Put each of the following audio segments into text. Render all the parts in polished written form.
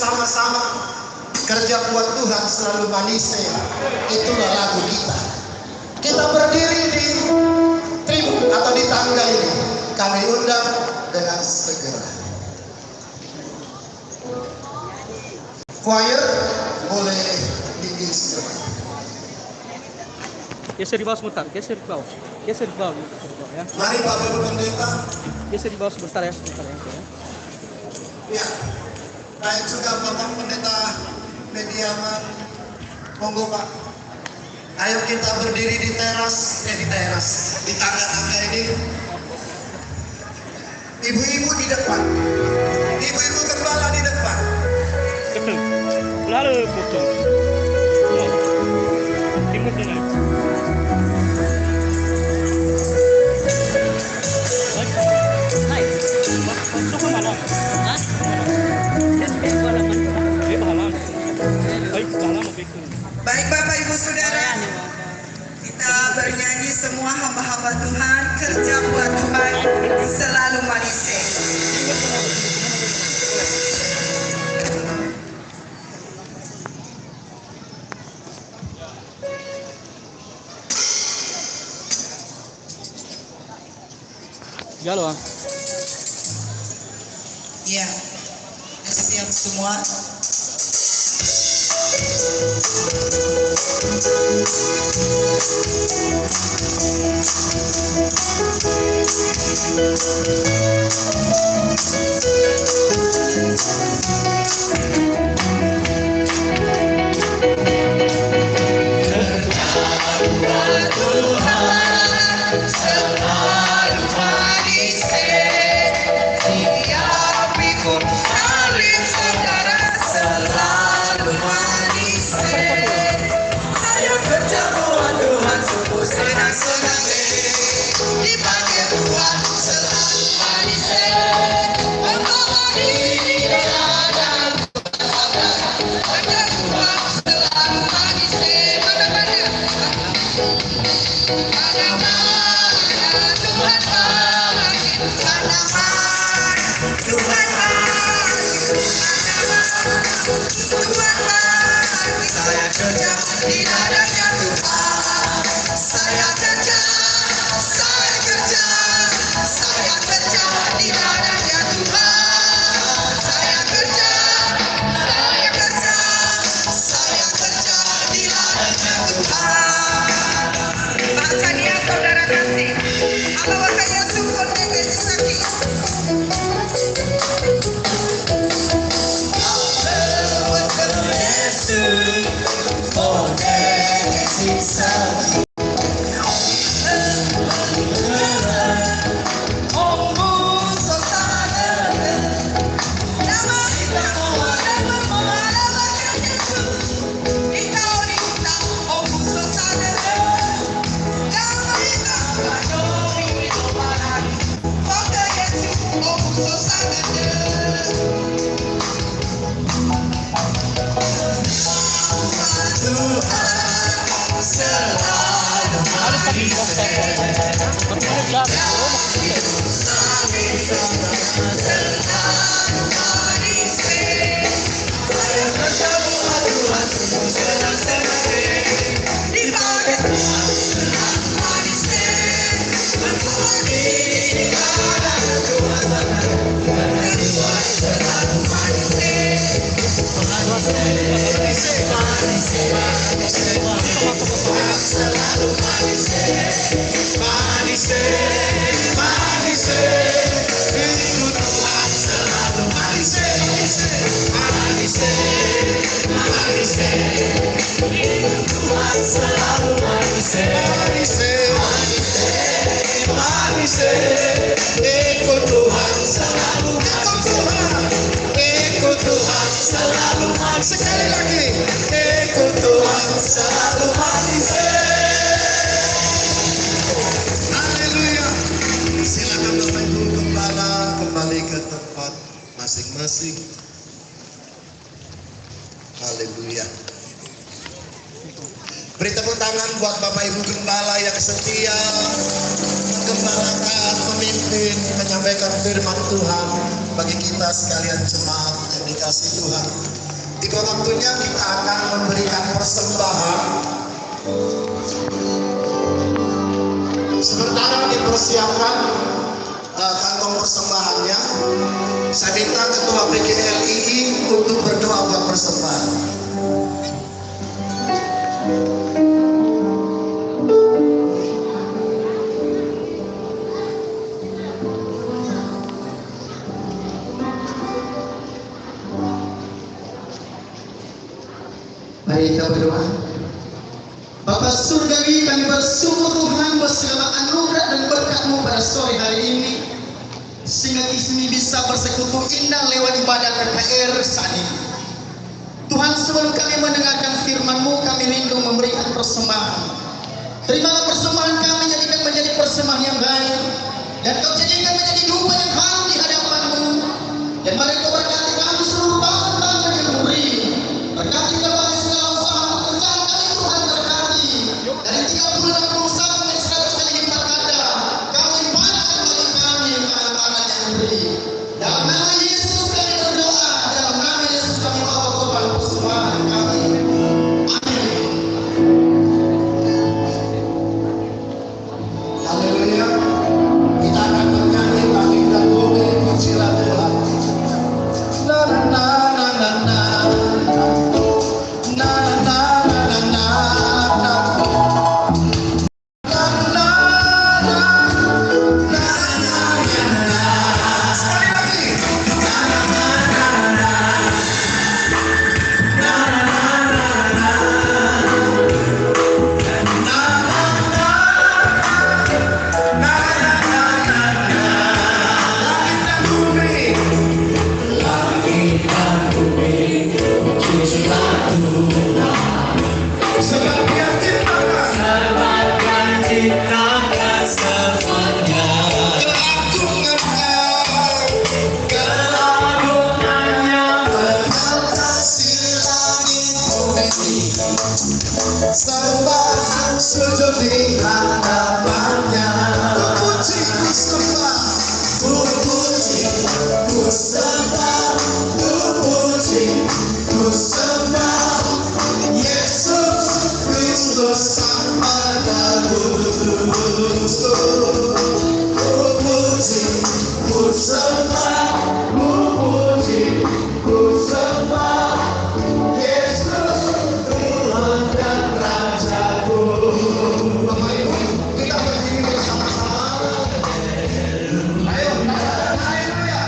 bersama-sama kerja buat Tuhan selalu manis. Itulah lagu kita. Kita berdiri di tribun atau di tangga ini, kami undang dengan segera. Choir boleh diisi. Geser di bawah sebentar, geser di bawah ya. Mari Bapak Ibu Pendeta. Geser di bawah sebentar ya, Ya, baik juga Bapak Pendeta Mediaman, monggo Pak. Ayo kita berdiri di teras, di tangga-tangga ini. Ibu-ibu di depan, ibu-ibu gembala di depan. Betul, lalu betul. Timur dengan. Naik, masuk ke mana? Hah? Dia sudah halaman. Dia halaman. Baik, halaman begitu. Baik Bapak Ibu Saudara, kita bernyanyi semua hamba-hamba Tuhan, kerja buat Tuhan selalu manis. Ya loh. Ya, siap semua. Sekali lagi, ikut Tuhan selalu manis. Haleluya. Silakan Bapak Ibu Gembala kembali ke tempat masing-masing. Haleluya. Beri tepuk tangan buat Bapak Ibu Gembala yang setia menggembalakan, memimpin menyampaikan firman Tuhan bagi kita sekalian jemaat yang dikasih Tuhan. Tiga waktunya kita akan memberikan persembahan. Sementara dipersiapkan kantong persembahannya, saya minta Ketua PGLII untuk berdoa buat persembahan. Mari kita berdoa. Bapa Surgawi, kami bersyukur Tuhan buat segala anugerah dan berkat-Mu pada sore hari ini, sehingga kami bisa bersekutu indah lewat ibadah KKR saat ini. Tuhan, sebelum kami mendengarkan firman-Mu, kami rindu memberikan persembahan. Terimalah persembahan kami, jadikan menjadi persembahan yang baik, dan Kau jadikan menjadi dupa yang harum di hadapan-Mu. Dan mari Kau berkati kami seluruh tangan yang murid. Berkati kami segala usaha pekerjaan kami, Tuhan berkati. Dari 30 dan perusahaan yang 100 kali lipat ganda, Kau limpahkan bagi kami anak-anak yang murid. Dalam nama Yesus kami berdoa, dalam nama Yesus kami bawa korban persembahan kami. Amin. Haleluya. Kita akan menyanyi bagi dan boleh pujilah Tuhan. Na na na na na na. Na na na na na na. Na na na na. Sekali lagi. Na na na na na. Na na na na sembah sujud di hadapannya. Ku puji, ku sembah, ku puji, ku sembah, ku puji, ku sembah Yesus Kristus Sang Penebus. Ku puji, ku sembah, ku puji, ku sembah Yesus Tuhan dan Rajaku. Bapak Ibu, kita berdiri bersama-sama. Ayo, haleluya.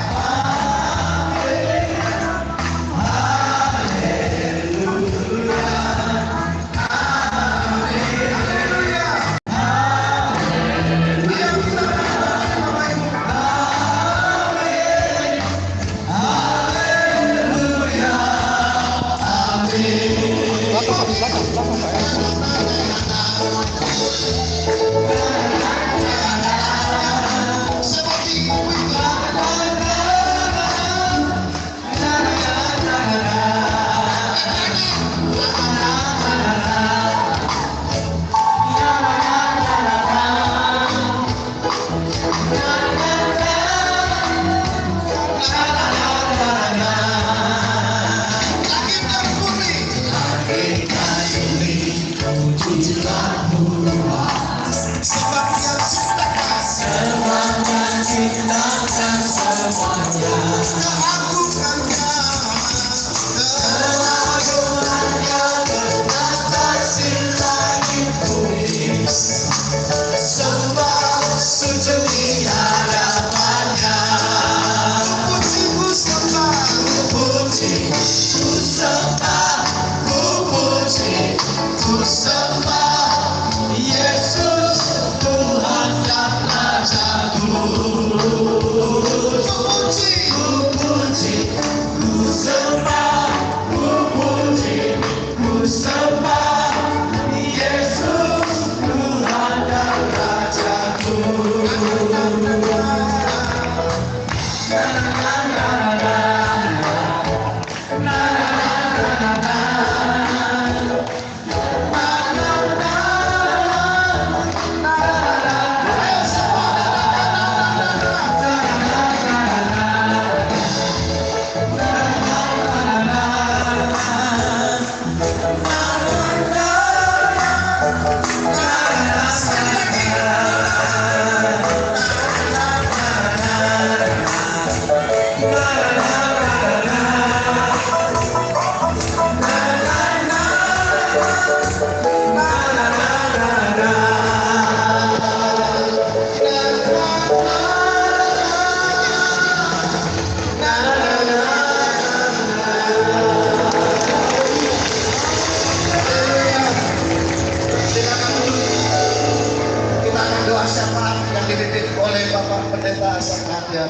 perhatian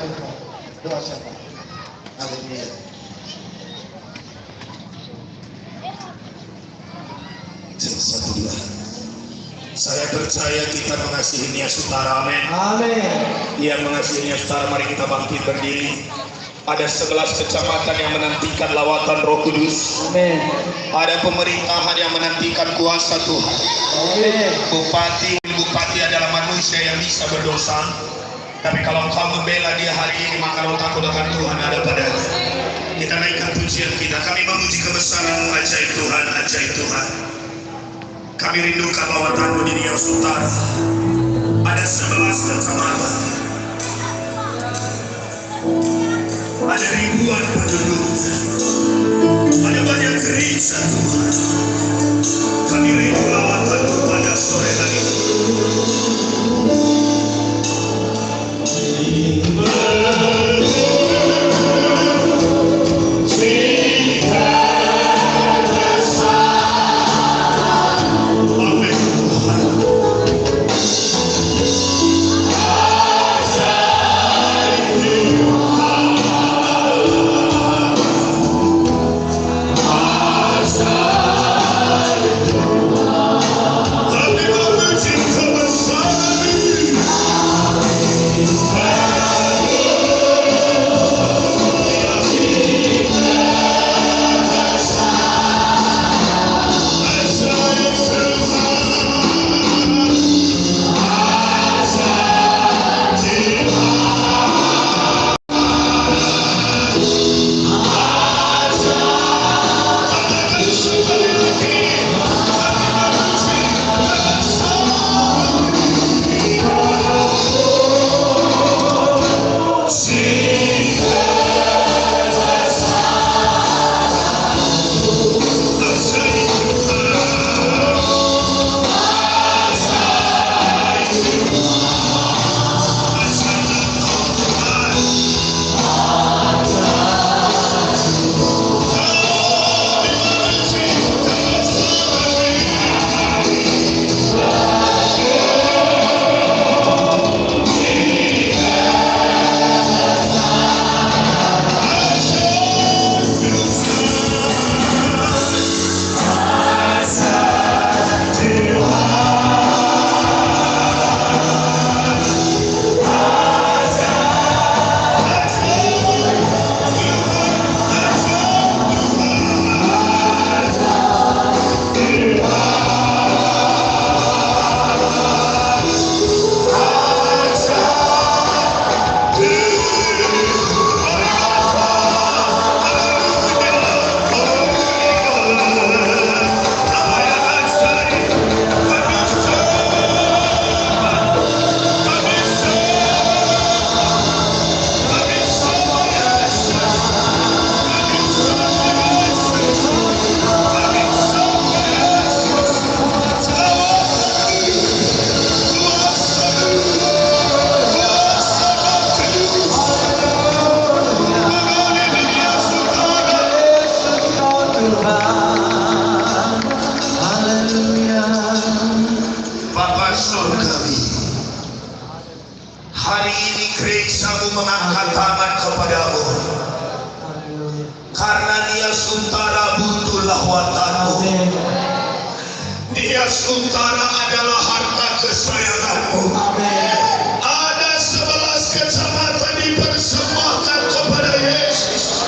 doa siapa? Haleluya. Satu dua. Saya percaya kita mengasihi Nia Sutara, amin. Amin. Dia mengasihi Nia Sutara, mari kita bangkit berdiri. Ada 11 kecamatan yang menantikan lawatan Roh Kudus. Amin. Ada pemerintahan yang menantikan kuasa Tuhan. Amin. Bupati adalah manusia yang bisa berdosa. Tapi kalau kau membela dia hari ini, maka kau takut akan Tuhan ada padanya. Kita naikkan pujian kita. Kami memuji kebesaran-Mu, ajaib Tuhan, ajaib Tuhan. Kami rindukan lawatanmu di Nia Sutara. Ada 11 kecamatan. Ada ribuan penduduk. Ada banyak gereja Tuhan. Kami rindu lawatanmu pada sore hari ini. Hari ini gerejamu mengangkat tangan kepadamu. Karena Nia Sutara butuh lawatanmu. Nia Sutara adalah harta kesayanganmu. Ada 11 kecamatan dipersembahkan kepada Yesus.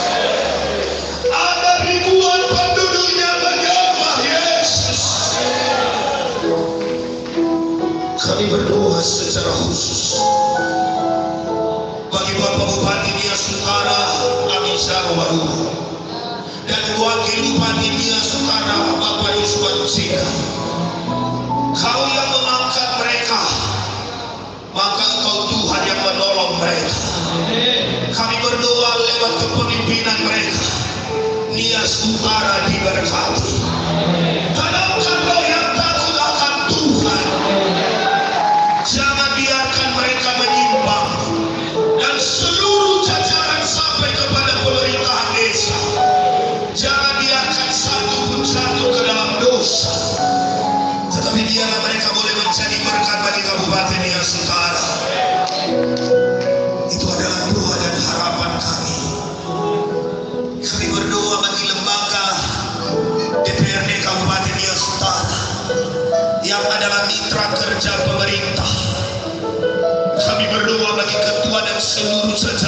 Ada ribuan penduduknya menyembah Yesus. Kami berdoa secara khusus bagi Bapak Bupati Nia Sutara, Amisar Waru, dan Wakil Bupati Nia Sutara, Bapak Yusuf Cina. Kau yang mengangkat mereka, maka Engkau Tuhan yang menolong mereka. Kami berdoa lewat kepemimpinan mereka, Nia Sutara diberkati. Tanamkan roh yang takut akan Tuhan. Jangan biarkan mereka menyimpang. Dan seluruh jajaran sampai kepada pemerintahan desa, jangan biarkan satu pun jatuh ke dalam dosa. Tetapi biarlah mereka boleh menjadi berkat bagi Kabupaten Nia Sutara. Itu adalah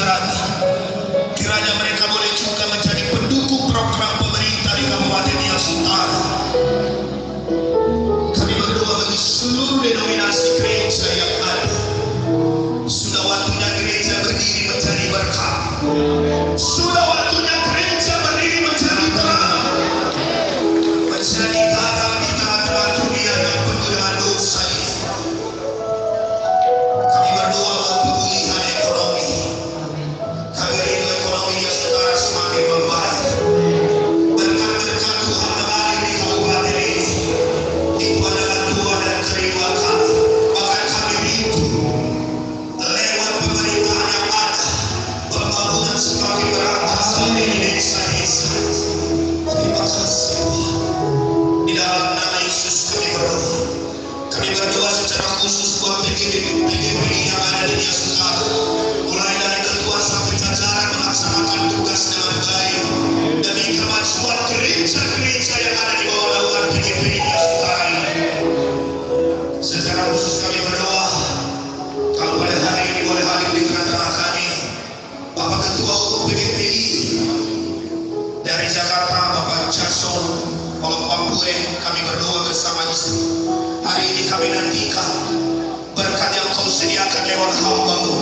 saudara-saudara, kiranya mereka boleh juga menjadi pendukung program pemerintah di Kabupaten Nias Utara. Kami berdoa bagi seluruh denominasi gereja yang ada. Sudah waktunya gereja berdiri menjadi berkat. Sudah waktunya gereja berdiri menjadi terang. Menjadi garam di tengah-tengah dunia yang penuh dengan dosa ini. Kami berdoa untuk pemulihan ekonomi. Kami rindu ekonomi yang saudara semakin membaik. Berkat-berkat Tuhan mengalir di kabupaten ini. Itu adalah doa dan kerinduan kami. Maka kami rindu lewat pemerintahan yang ada, pembangunan semakin merata di desa-desa. Terima kasih Tuhan. Di dalam nama Yesus kami berdoa. Kami berdoa secara khusus buat PGBI yang ada di Nias Utara. Mulai dari ketua sampai jajaran melaksanakan tugas dengan baik demi kemajuan gereja-gereja yang ada di bawah naungan PGBI Nias Utara ini. Secara khusus kami berdoa, kalau pada hari ini boleh hadir di tengah-tengah kami, Bapak Ketua Umum PGBI dari Jakarta, Bapak Jason Pampure, kami berdoa bersama istri. Hari ini kami nantikan berkat yang kau sediakan lewat hamba-Mu,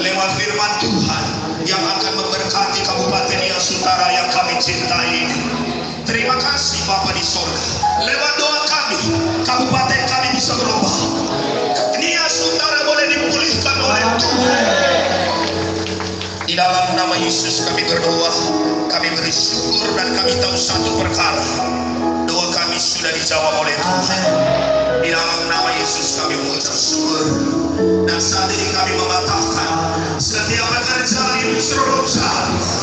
lewat firman Tuhan yang akan memberkati Kabupaten Nias Utara yang kami cintai ini. Terima kasih Bapa di sorga. Lewat doa kami, kabupaten kami bisa berubah. Nias Utara boleh dipulihkan oleh Tuhan. Di dalam nama Yesus kami berdoa, kami bersyukur dan kami tahu satu perkara. Doa kami sudah dijawab oleh Tuhan. Di dalam nama Yesus kami mengucap syukur. Dan saat ini kami mematahkan setiap pekerjaan industri roh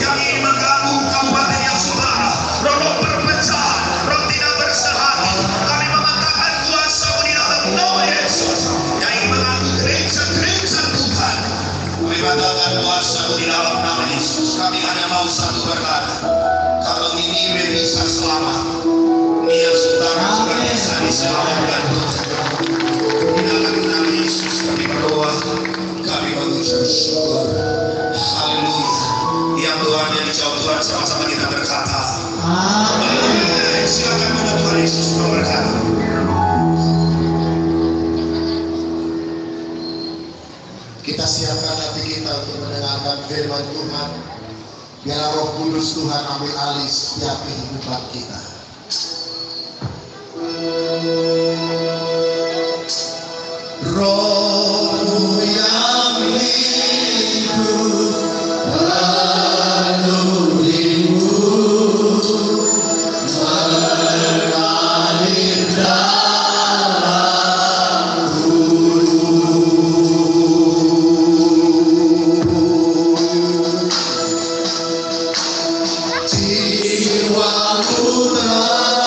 yang ingin mengganggu Kabupaten Nias Utara. Roh perpecahan, roh tidak bersehati. Kami mematahkan kuasa di dalam nama Yesus yang ingin mengganggu gereja-gereja Tuhan. Kami katakan kuasa di dalam nama Yesus. Kami hanya mau satu perkara. Kalau ini bisa selamat, Nias Utara juga bisa diselamatkan. Di dalam nama Yesus kami berdoa, kami mengucap syukur. Haleluya. Yang doanya dijawab Tuhan, sama-sama kita berkata. Amin. Silakan kepada Tuhan Yesus berkata. Kita siapkan hati kita untuk mendengarkan firman Tuhan. Biar Roh Kudus Tuhan ambil alih setiap kehidupan kita. Roh yang hidup penuhimu, mengalir dalamku. Jiwaku terang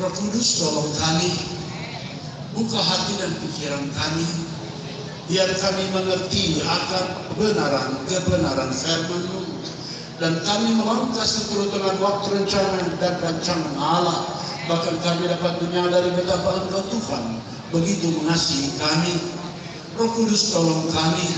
Roh Kudus tolong kami, buka hati dan pikiran kami, biar kami mengerti akan kebenaran firman-Mu, dan kami melangkah seturut dengan waktu rencana dan rancangan Allah. Bahkan kami dapat menyadari betapa Engkau Tuhan begitu mengasihi kami. Roh Kudus tolong kami,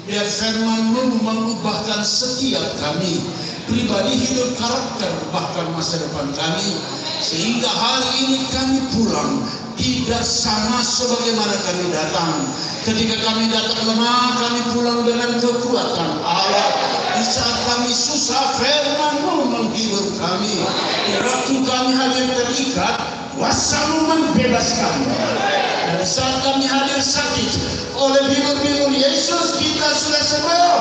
biar firman-Mu mengubahkan setiap kami, pribadi, hidup, karakter, bahkan masa depan kami, sehingga hari ini kami pulang tidak sama sebagaimana kami datang. Ketika kami datang lemah, kami pulang dengan kekuatan Allah. Di saat kami susah, firman-Mu menghibur kami. Di waktu kami hadir terikat, kuasa-Mu membebaskan. Dan saat kami hadir sakit, oleh bibir-bibir Yesus kita sudah sembuh.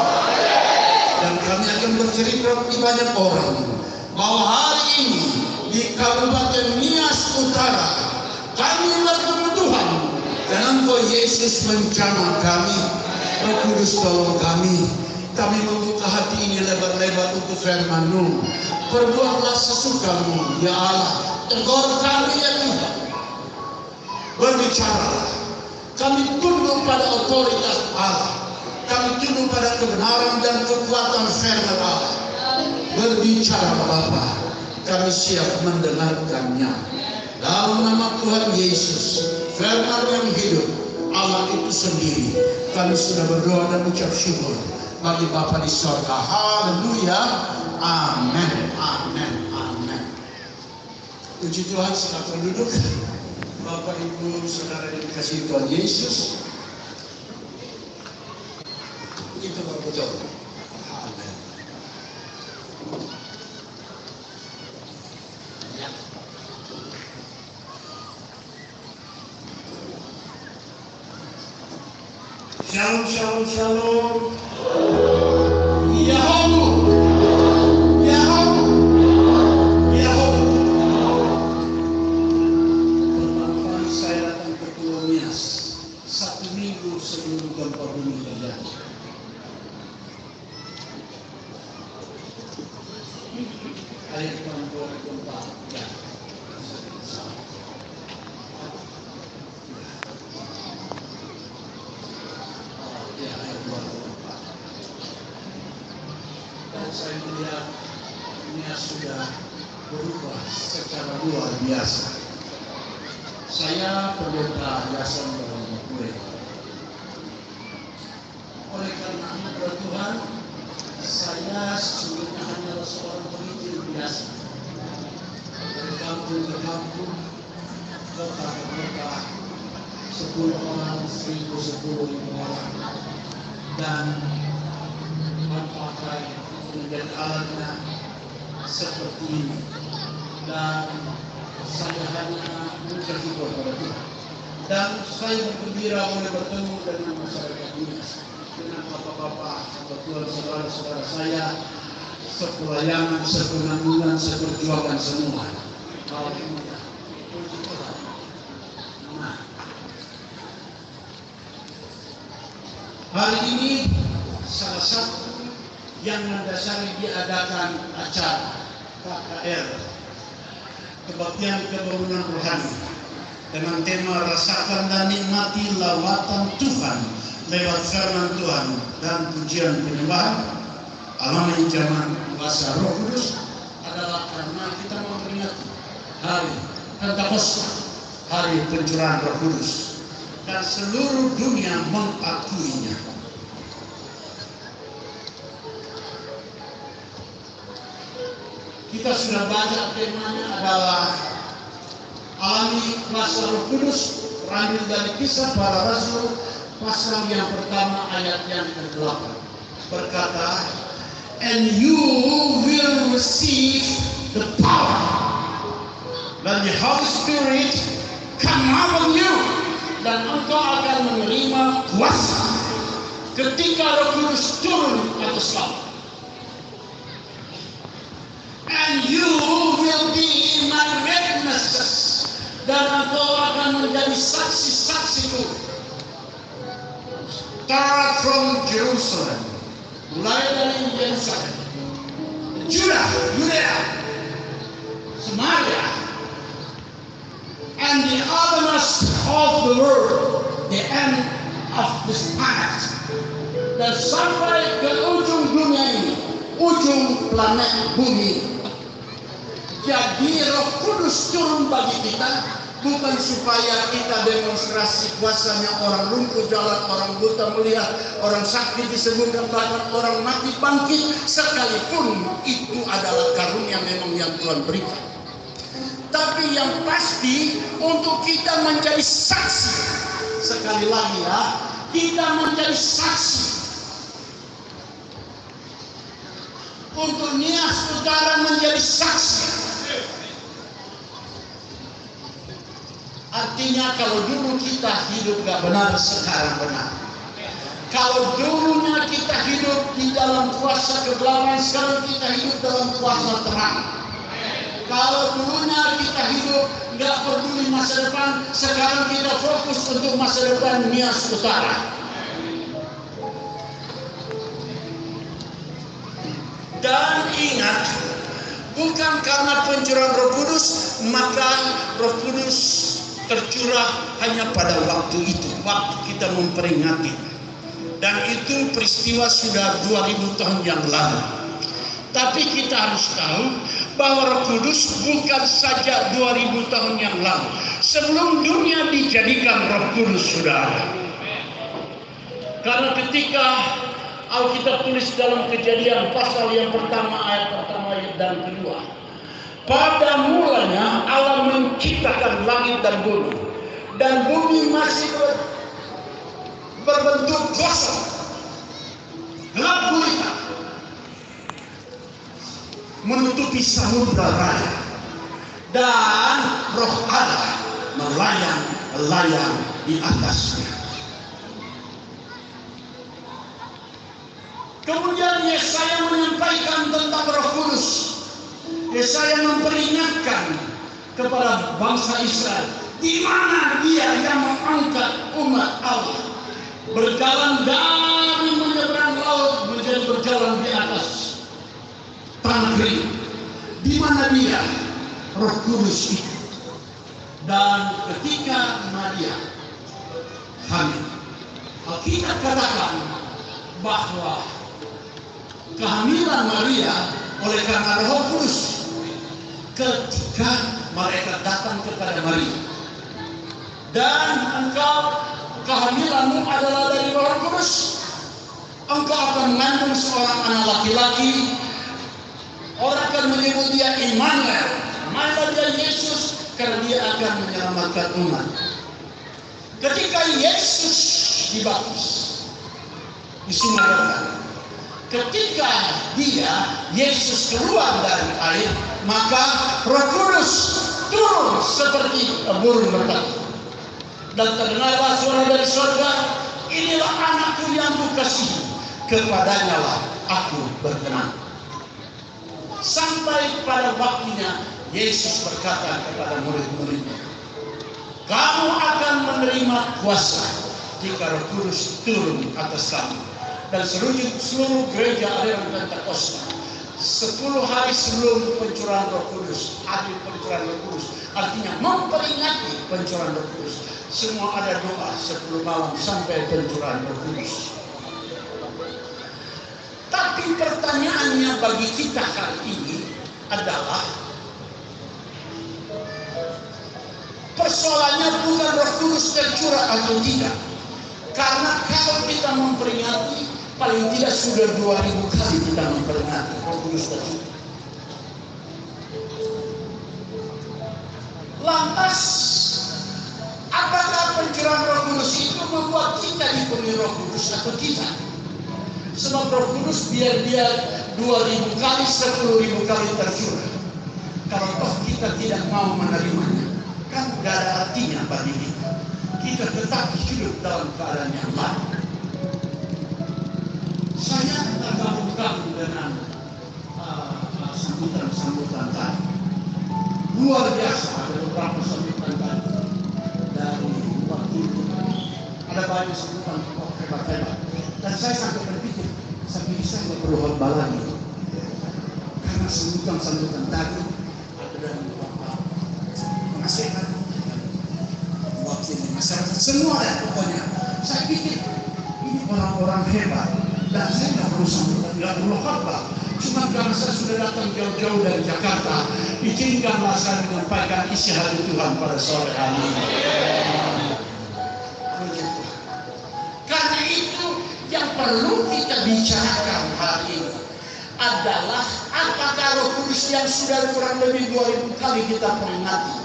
Dan kami akan bercerita di banyak orang bahwa hari ini di Kabupaten Nias Utara kami bertemu Tuhan, dan Engkau Yesus menjamah kami. Roh Kudus tolong kami. Kami membuka hati ini lebar-lebar untuk firman-Mu. Perbuatlah sesuka-Mu, ya Allah. Tegur kami, ya Tuhan. Berbicara. Kami tunduk pada otoritas Allah. Kami tunduk pada kebenaran dan kekuatan firman Allah. Berbicara Bapa, kami siap mendengarkannya. Dalam nama Tuhan Yesus, firman yang hidup, Allah itu sendiri, kami sudah berdoa dan ucap syukur bagi Bapa di sorga. Haleluya. Amin. Amin. Amin. Puji Tuhan, silakan duduk. Bapak, Ibu, Saudara yang dikasihi Tuhan Yesus, itu betul. Amin. Shalom, shalom, shalom. Yahoo. Yahoo. Yahoo. Pertama kali saya datang ke Pulau Nias 1 minggu sebelum gempa bumi terjadi. Air membuat gempa. Ya. Dan saya melihat Nias sudah berubah secara luar biasa. Saya pendeta Yason Berangkure. Oleh karena anugerah Tuhan, saya sesungguhnya hanyalah seorang penginjil biasa. Dari kampung ke kampung, kota ke kota, 10 orang, 1000, 10.000 orang, dan pakai menjadi alatnya seperti ini. Dan saya hanya menceritakan kepada Tuhan. Dan saya bergembira boleh bertemu dengan masyarakat ini, dengan bapak-bapak, Tuhan, saudara-saudara saya, sepelayanan, sepenanggungan, seperjuangan semua. Nah, hari ini salah satu yang mendasari diadakan acara KKR, Kebaktian Kebangunan Rohani, dengan tema rasakan dan nikmati lawatan Tuhan lewat firman Tuhan dan pujian penyembahan. Alamat zaman kuasa Roh Kudus adalah karena kita memperingati hari Pentakosta, hari pencurahan Roh Kudus, dan seluruh dunia mengakuinya. Kita sudah baca temanya adalah alami kuasa Roh Kudus, terambil dari Kisah Para Rasul pasal yang pertama ayat yang ke-8, berkata, and you will receive the power, dan the Holy Spirit come upon you, dan engkau akan menerima kuasa ketika Roh Kudus turun atas kamu. And you will be in my witnesses, dan engkau akan menjadi saksi-saksiku. Start from Jerusalem, mulai dari Yerusalem, Judah, Yudea, Samaria, and the uttermost of the world, the end of this planet. Dan sampai ke ujung dunia ini, ujung planet bumi. Jadi Roh Kudus turun bagi kita bukan supaya kita demonstrasi kuasanya, orang lumpuh jalan, orang buta melihat, orang sakit disembuhkan, bahkan orang mati bangkit, sekalipun itu adalah karunia memang yang Tuhan berikan. Tapi yang pasti untuk kita menjadi saksi, sekali lagi ya, kita menjadi saksi untuk Nias Utara menjadi saksi. Artinya kalau dulu kita hidup gak benar, sekarang benar. Kalau dulunya kita hidup di dalam kuasa kegelapan, sekarang kita hidup dalam kuasa terang. Kalau dulunya kita hidup gak peduli masa depan, sekarang kita fokus untuk masa depan Nias Utara. Dan ingat, bukan karena pencurahan Roh Kudus, maka Roh Kudus tercurah hanya pada waktu itu, waktu kita memperingati. Dan itu peristiwa sudah 2000 tahun yang lalu. Tapi kita harus tahu bahwa Roh Kudus bukan saja 2000 tahun yang lalu. Sebelum dunia dijadikan, Roh Kudus sudah ada. Karena ketika Alkitab tulis dalam Kejadian pasal yang pertama, ayat pertama dan kedua, pada mulanya Allah menciptakan langit dan bumi, dan bumi masih berbentuk kosong, gelap gulita, menutupi samudra raya, dan Roh Allah melayang-layang di atasnya. Kemudian Yesaya menyampaikan tentang Roh Kudus. Yesaya memperingatkan kepada bangsa Israel, di mana Dia yang mengangkat umat Allah berjalan dari menyeberang laut menjadi berjalan di atas tanah kering. Di mana Dia, Roh Kudus itu. Dan ketika Maria hamil, Alkitab katakan bahwa kehamilan Maria oleh karena Roh Kudus. Ketika mereka datang kepada Maria, dan engkau, kehamilanmu adalah dari Roh Kudus, engkau akan mengandung seorang anak laki-laki, orang akan menyebut dia Immanuel, Immanuel dia Yesus, karena dia akan menyelamatkan umat. Ketika Yesus dibaptis di sumur Yordan, ketika Yesus keluar dari air, maka Roh Kudus turun seperti burung merpati. Dan terdengarlah suara dari surga, inilah anakku yang kukasihi, kepadanya lah aku berkenan. Sampai pada waktunya Yesus berkata kepada murid-muridnya, kamu akan menerima kuasa jika Roh Kudus turun atas kamu. Dan seluruh gereja aliran Pentakosta 10 hari sebelum pencurahan Roh Kudus, hari pencurahan Roh Kudus, artinya memperingati pencurahan Roh Kudus, semua ada doa 10 malam sampai pencurahan Roh Kudus. Tapi pertanyaannya bagi kita kali ini adalah, persoalannya bukan Roh Kudus tercurah atau tidak. Karena kalau kita memperingati, paling tidak sudah 2000 kali kita memperingati Roh Kudus tercurah. Lantas, apakah pencurahan Roh Kudus itu membuat kita dipenuhi Roh Kudus atau tidak? Sebab Roh Kudus biar dia 2000 kali, 10.000 kali tercurah, kalau toh kita tidak mau menerimanya, kan gak ada artinya bagi kita. Kita tetap hidup dalam keadaan yang lama. Saya tergabung dengan sambutan-sambutan tadi. Luar biasa, ada beberapa sambutan tadi. Dari waktu itu ada banyak sambutan hebat-hebat. Dan saya sampai berpikir, saya nggak perlu khotbah lagi. Karena sambutan-sambutan tadi ada dari Bapak penasihat, semua dan pokoknya. Saya pikir ini orang-orang hebat dan saya nggak perlu khotbah. Cuma karena saya sudah datang jauh-jauh dari Jakarta, izinkanlah saya menyampaikan isi hati Tuhan pada sore hari ini. Karena itu yang perlu kita bicarakan hari ini adalah apakah Roh Kudus yang sudah kurang lebih 2000 kali kita peringati,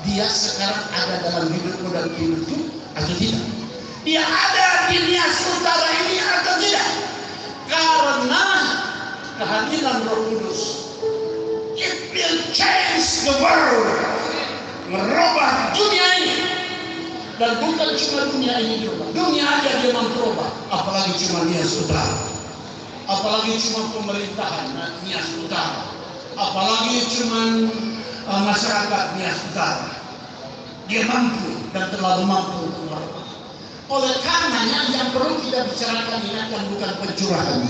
dia sekarang ada dalam hidupmu dan hidupku atau tidak? Dia ada di Nias Utara ini atau tidak? Karena kehadiran Roh Kudus, it will change the world, merubah dunia ini. Dan bukan cuma dunia ini juga, dunia aja dia merubah, apalagi cuma Nias Utara, apalagi cuma pemerintahan Nias Utara, apalagi cuma masyarakat Nias Utara. Dia mampu dan terlalu mampu untuk merubah. Oleh karenanya yang perlu kita bicarakan ini bukan pencurahan,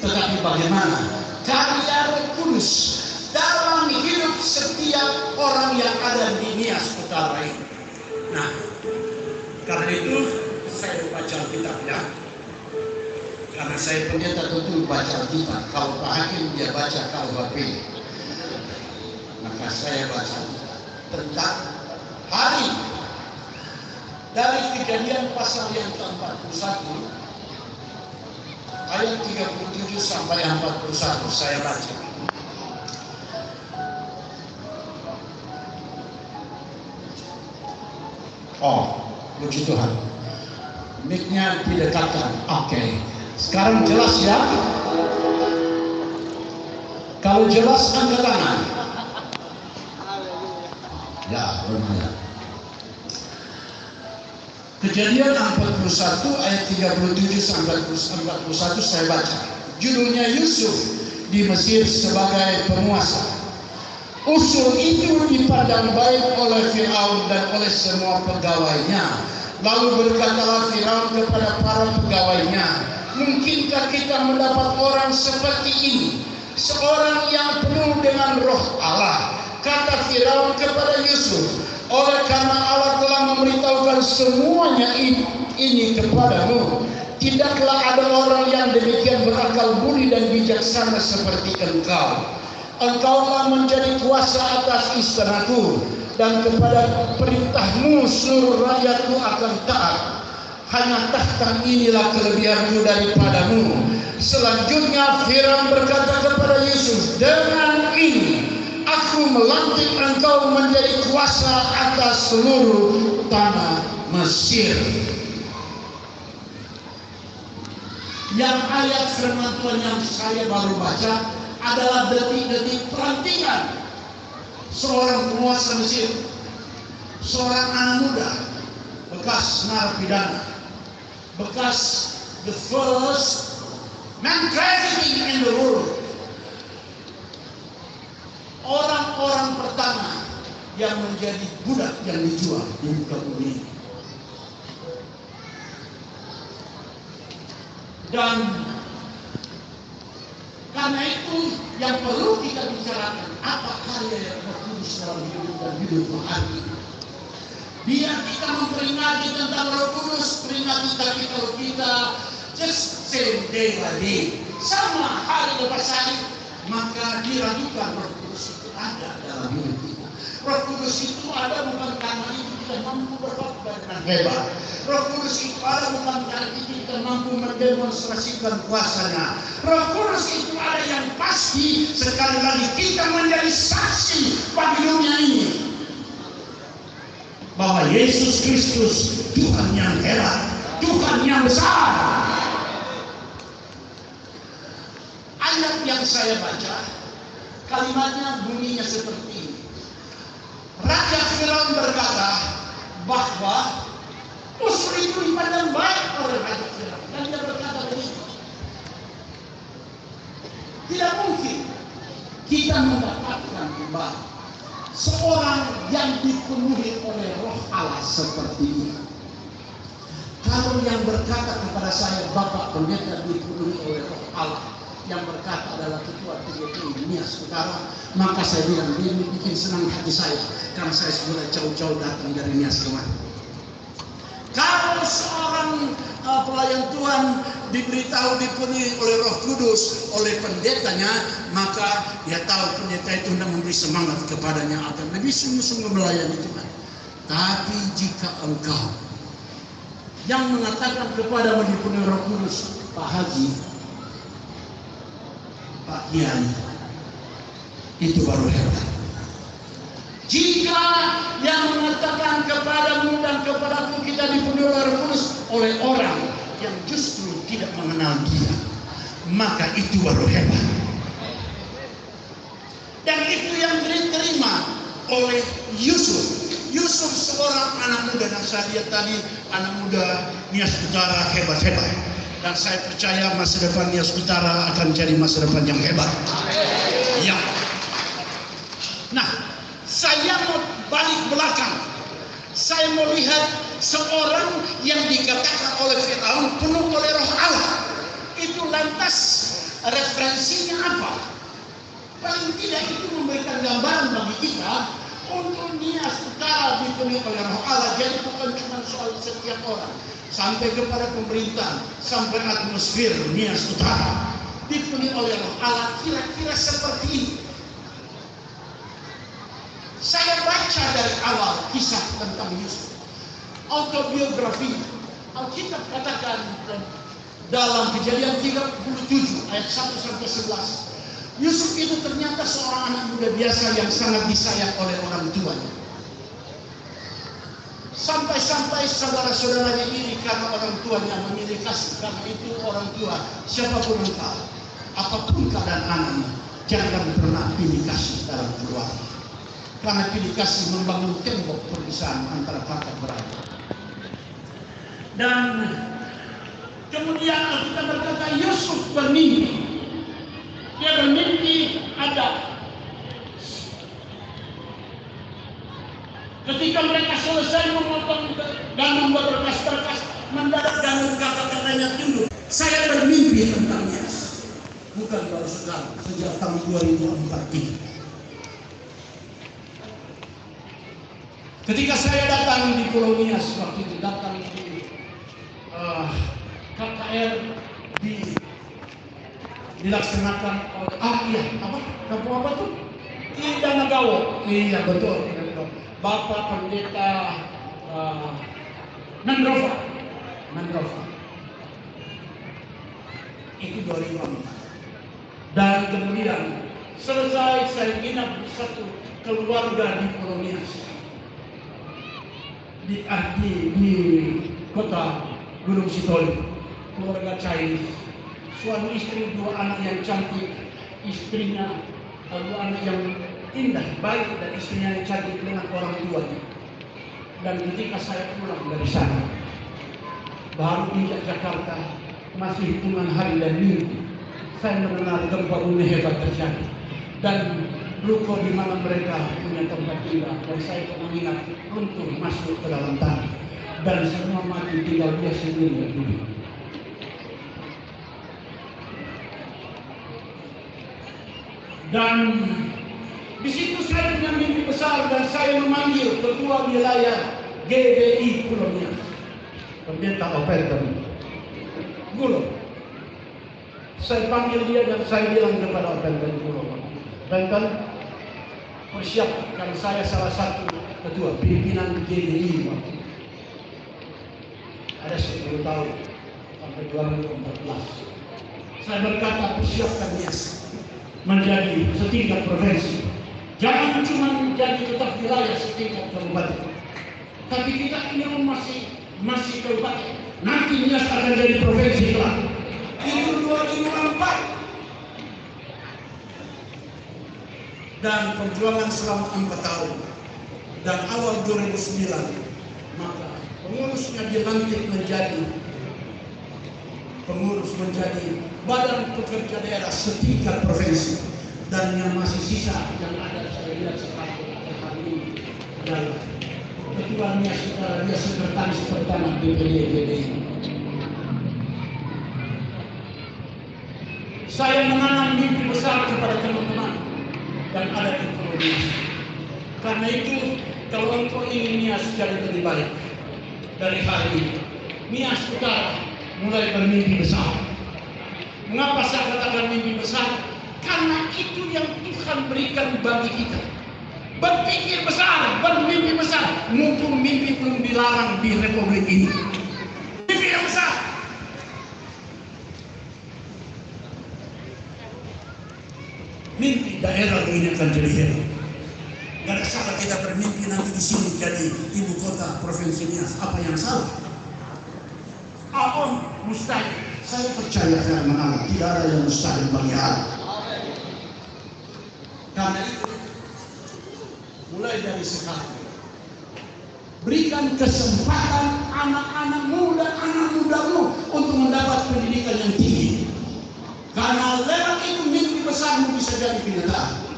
tetapi bagaimana karya Roh Kudus dalam hidup setiap orang yang ada di Nias Utara ini. Nah, karena itu saya baca Alkitab ya. Karena saya pendeta tentu baca Alkitab. Kalau Pak Hakim dia baca KUHP, maka saya baca tentang hari dari Kejadian pasal yang ke-41 ayat 37 sampai 41 saya baca. Oh, puji Tuhan. Mic-nya didekatkan. Oke. Sekarang jelas ya? Kalau jelas angkat tangan. Ya, benar. Kejadian 41 ayat 37 sampai 41 saya baca. Judulnya Yusuf di Mesir sebagai penguasa. Usul itu dipandang baik oleh Firaun dan oleh semua pegawainya. Lalu berkatalah Firaun kepada para pegawainya, mungkinkah kita mendapat orang seperti ini, seorang yang penuh dengan roh Allah? Kata Firaun kepada Yusuf, oleh karena Allah telah memberitahukan semuanya ini kepadamu, tidaklah ada orang yang demikian berakal budi dan bijaksana seperti engkau. Engkaulah menjadi kuasa atas istanaku, dan kepada perintahmu seluruh rakyatku akan taat. Hanya tahta inilah kelebihanku daripadamu. Selanjutnya Firaun berkata kepada Yusuf, dengan ini aku melantik engkau menjadi kuasa atas seluruh tanah Mesir. Yang ayat firman Tuhan yang saya baru baca adalah detik-detik pelantikan seorang penguasa Mesir, seorang anak muda, bekas narapidana, bekas the first man trafficking in the world. Orang-orang pertama yang menjadi budak yang dijual di muka bumi. Dan karena itu yang perlu kita bicarakan, apa karya yang Roh Kudus dalam hidup dan hidup hari ini. Biar kita memperingati tentang Roh Kudus, peringati tapi kalau kita just same day lagi, sama hari lepas hari, maka diragukan Roh Kudus itu ada dalam hidup kita. Roh Kudus itu ada bukan karena itu kita mampu berkhotbah dengan hebat. Roh Kudus itu ada bukan karena itu kita mampu mendemonstrasikan kuasanya. Roh Kudus itu ada yang pasti, sekali lagi kita menjadi saksi bagi dunia ini bahwa Yesus Kristus Tuhan yang hebat, Tuhan yang besar. Ayat yang saya baca, kalimatnya bunyinya seperti ini. Raja Firaun berkata bahwa usul itu dipandang baik oleh Raja Firaun, dan dia berkata begitu. Tidak mungkin kita mendapatkan kembali seorang yang dipenuhi oleh Roh Allah seperti ini. Kalau yang berkata kepada saya, Bapak Pendeta dipenuhi oleh Roh Allah, yang berkata adalah ketua TGP Nias Utara, maka saya bilang dia bikin senang hati saya, karena saya sudah jauh-jauh datang dari Nias kemarin. seorang pelayan Tuhan diberitahu dipenuhi oleh Roh Kudus oleh pendetanya, maka dia tahu pendeta itu hendak memberi semangat kepadanya agar lebih sungguh-sungguh melayani Tuhan. Tapi jika engkau yang mengatakan kepadamu dipenuhi Roh Kudus, Pak Haji, Pak Kiai, itu baru hebat. Jika yang mengatakan kepadamu dan kepadaku kita dipenuhi oleh Roh Kudus oleh orang yang justru tidak mengenal Dia, maka itu baru hebat. Dan itu yang diterima oleh Yusuf. Yusuf seorang anak muda, dan saya lihat tadi anak muda Nias Utara hebat-hebat. Dan saya percaya masa depan Nias Utara akan jadi masa depan yang hebat. Ya. Nah, saya mau balik belakang. Saya mau lihat seorang yang dikatakan oleh Firaun penuh oleh Roh Allah. Itu lantas referensinya apa? Paling tidak itu memberikan gambaran bagi kita untuk Nias Utara dipenuhi oleh Roh Allah. Jadi bukan cuma soal setiap orang, sampai kepada pemerintah, sampai atmosfer Nias Utara dipenuhi oleh Roh Allah. Kira-kira seperti ini. Saya baca dari awal kisah tentang Yusuf, autobiografi. Alkitab katakan dalam Kejadian 37 ayat 1 sampai 11. Yusuf itu ternyata seorang anak muda biasa yang sangat disayang oleh orang tuanya. Sampai-sampai saudara-saudaranya ini karena orang tuanya memilih kasih. Karena itu orang tua, siapapun engkau, apapun keadaan anaknya, jangan pernah pilih kasih dalam keluarga. Karena pilih kasih membangun tembok perpisahan antara kakak beradik. Dan kemudian kita berkata Yusuf bermimpi. Dia bermimpi ada. Ketika mereka selesai memotong dan memberkas-berkas, mendadak dan kata-katanya tunduk. Saya bermimpi tentangnya. Bukan baru sekarang, sejak tahun 2004 ini. Ketika saya datang di Pulau Nias waktu itu, datang di KKR dilaksanakan oleh kampung apa tuh? Danagawo. Iya betul. Bapak Pendeta Nandrova. Itu 2004. Dan kemudian selesai saya nginap di satu keluarga di Pulau Nias. Di kota Gunung Sitoli, keluarga Chinese, suami istri, dua anak yang cantik, istrinya dua anak yang indah, baik, dan istrinya yang cantik dengan orang tuanya. Dan ketika saya pulang dari sana, baru di Jakarta, masih hitungan hari dan minggu, saya mengenal gempa bumi hebat terjadi. Dan ruko di mana mereka punya tempat tinggal, dan saya mengingat runtuh masuk ke dalam tanah dan semua mati, tinggal dia sendiri yang dulu. Dan di situ saya punya mimpi besar dan saya memanggil ketua wilayah GBI Pulau Nias, Pendeta Operator Gulo. Saya panggil dia dan saya bilang kepada Operator Gulo, Operator, persiapkan, saya salah satu ketua pimpinan GBI waktu itu. Ada 10 tahun sampai 2014. Saya berkata persiapkan Nias menjadi setingkat provinsi. Jangan cuma menjadi tetap wilayah setingkat kabupaten. Tapi kita ini masih kabupaten. Nanti Nias akan jadi provinsi kelak. Itu 2004. Dan perjuangan selama 4 tahun. Dan awal 2009, maka pengurusnya dilantik menjadi Badan Pekerja Daerah setingkat provinsi. Dan yang masih sisa yang ada saya lihat sekarang hari ini adalah ketua Nias Utara, dia sekretaris pertama DPD. Saya menanam mimpi besar kepada teman-teman dan ada di Pulau Nias. Karena itu, kalau engkau ingin Nias jadi lebih baik dari hari ini, Nias Utara mulai bermimpi besar. Mengapa saya katakan mimpi besar? Karena itu yang Tuhan berikan bagi kita. Berpikir besar, bermimpi besar. Mumpung mimpi belum dilarang di Republik ini. Mimpi yang besar. Mimpi daerah ini akan jadi hebat. Gak ada salah kita bermimpi nanti di sini jadi ibu kota provinsi Nias. Apa yang salah? Apapun mustahil. Saya percaya dengan Allah. Tidak ada yang mustahil bagi Allah. Karena itu, mulai dari sekarang, berikan kesempatan anak-anak mudamu untuk mendapat pendidikan yang tinggi. Karena lewat itu mimpi besarmu bisa jadi kenyataan.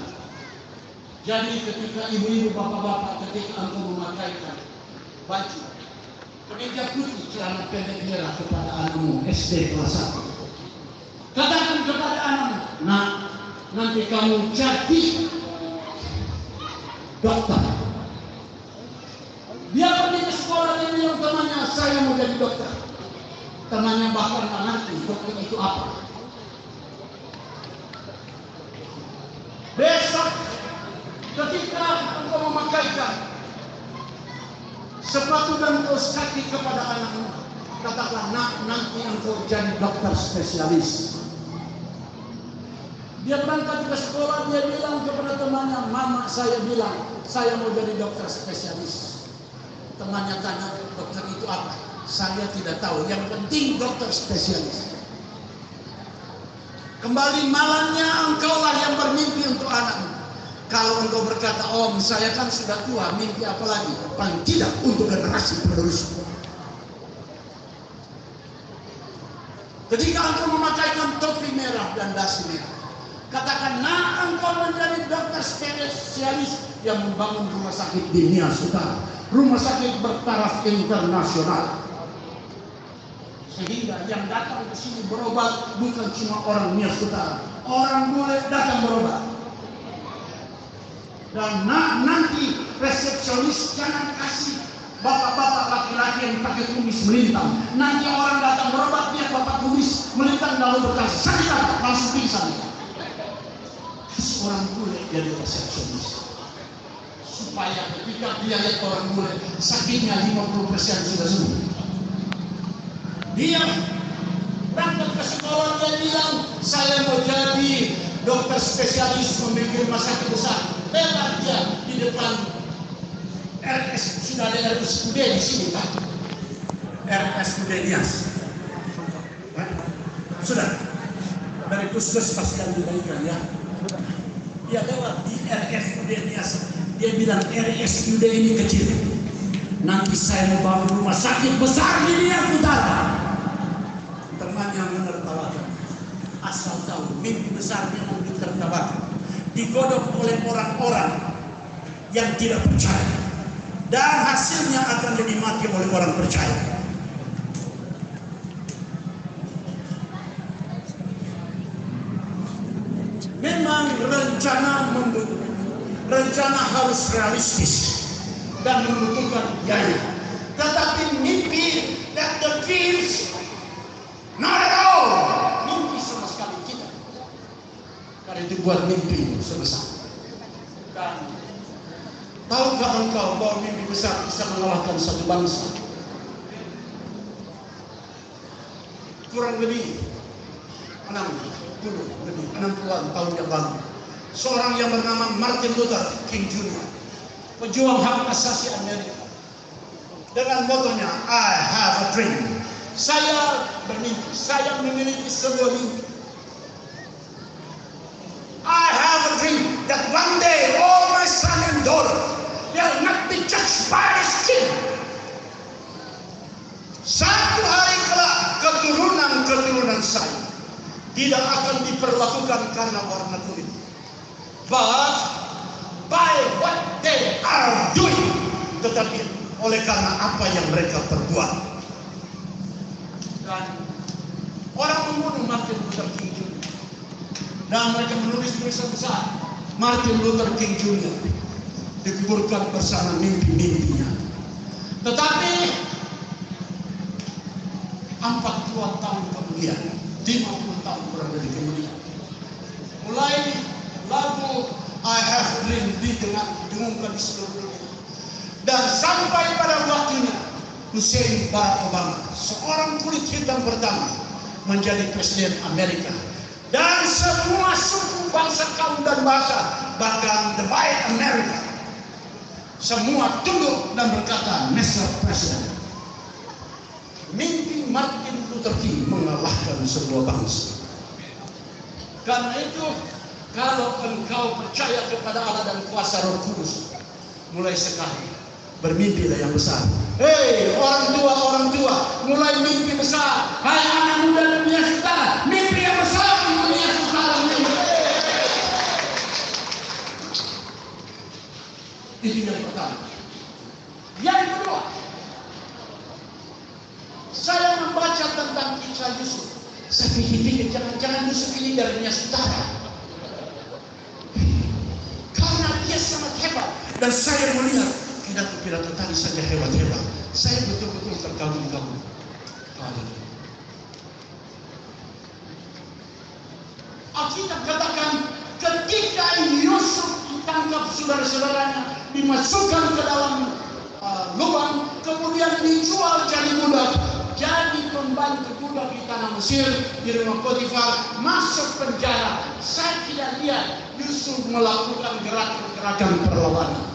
Jadi ketika ibu-ibu, bapak-bapak, ketika engkau memakaikan baju kemeja putih, celana pendek merah kepada anakmu SD kelas 1, katakan kepada anakmu, nah, nanti kamu jadi dokter. Dia pergi ke sekolah, dia bilang temannya, saya mau jadi dokter. Temannya bahkan tak ngerti dokter itu apa. Besok ketika engkau memakaikan sepatu dan kaos kaki kepada anakmu, katakan, nak, nanti engkau jadi dokter spesialis. Dia berangkat ke sekolah, dia bilang kepada temannya, mama saya bilang, saya mau jadi dokter spesialis. Temannya tanya, dokter itu apa? Saya tidak tahu, yang penting dokter spesialis. Kembali malamnya engkaulah yang bermimpi untuk anakmu. Kalau engkau berkata, om saya kan sudah tua, mimpi apa lagi? Paling tidak untuk generasi penerus. Ketika engkau memakaikan topi merah dan dasi merah, katakan, nah engkau menjadi dokter spesialis yang membangun rumah sakit di Nias Utara. Rumah sakit bertaraf internasional. Sehingga yang datang ke sini berobat bukan cuma orang Nias Utara. Orang boleh datang berobat. Dan nanti resepsionis jangan kasih bapak-bapak laki-laki yang pakai kumis melintang. Nanti orang datang berobat, dia bapak kumis melintang lalu berkata, sakit langsung pingsan. Kasih orang bule jadi resepsionis. Supaya ketika dia lihat orang bule, sakitnya 50% sudah sembuh. Dia berangkat ke sekolah, dia bilang, saya mau jadi dokter spesialis memiliki rumah sakit besar. Lebar dia di depan RS, sudah ada RSUD di sini Pak. RSUD Nias. Sudah. Dari puskesmas yang diberikan ya. Dia lewat di RSUD Nias. Dia bilang RSUD ini kecil. Nanti saya mau bangun rumah sakit besar di Nias Utara. Teman yang menertawakan. Asal tahu mimpi besar memang ditertawakan. Digodok oleh orang-orang yang tidak percaya, dan hasilnya akan dinikmati oleh orang percaya. Memang rencana harus realistis dan membutuhkan biaya, tetapi mimpi that the dreams not at all, mimpi sama sekali tidak. Karena itu buat mimpi sebesar. Dan tahukah engkau bahwa mimpi besar bisa mengalahkan satu bangsa? Kurang lebih 60-an tahun yang lalu, seorang yang bernama Martin Luther King Jr., pejuang hak asasi Amerika, dengan motonya I have a dream. Saya bermimpi, saya memiliki sebuah mimpi. I have a dream that one day all my son and daughter will not be judged by the skin. Satu hari kelak keturunan saya tidak akan diperlakukan karena warna kulit, but by what they are doing, tetapi oleh karena apa yang mereka perbuat. Dan orang membunuh Martin Luther King Jr. Dan mereka menulis tulisan besar, Martin Luther King Jr. dikuburkan bersama mimpi-mimpinya. Tetapi 42 tahun kemudian, 50 tahun kurang lebih kemudian, mulai lagu I Have Dream didengungkan di seluruh dunia. Dan sampai pada waktunya Hussein Barack Obama, seorang kulit hitam pertama, menjadi presiden Amerika. Dan semua suku, bangsa, kaum dan bahasa, bahkan the white America, semua tunduk dan berkata, Mr. President. Mimpi Martin Luther King mengalahkan sebuah bangsa. Karena itu, kalau engkau percaya kepada Allah dan kuasa Roh Kudus, mulai sekarang bermimpilah yang besar. Hei orang tua, mulai mimpi besar. Hai anak muda dunia sekarang, mimpi yang besar di dunia sekarang ini. Itu yang pertama. Yang kedua, saya membaca tentang kisah Yusuf. Saya pikir jangan-jangan Yusuf ini dari dunia utara. Karena dia sangat hebat. Dan saya melihat pidato-pidato tadi saja hebat-hebat. Saya betul-betul terkagum-kagum. Alkitab katakan ketika Yusuf ditangkap saudara-saudaranya, dimasukkan ke dalam lubang, kemudian dijual jadi budak, jadi pembantu budak di tanah Mesir, di rumah Potifar, masuk penjara. Saya tidak lihat Yusuf melakukan gerakan perlawanan.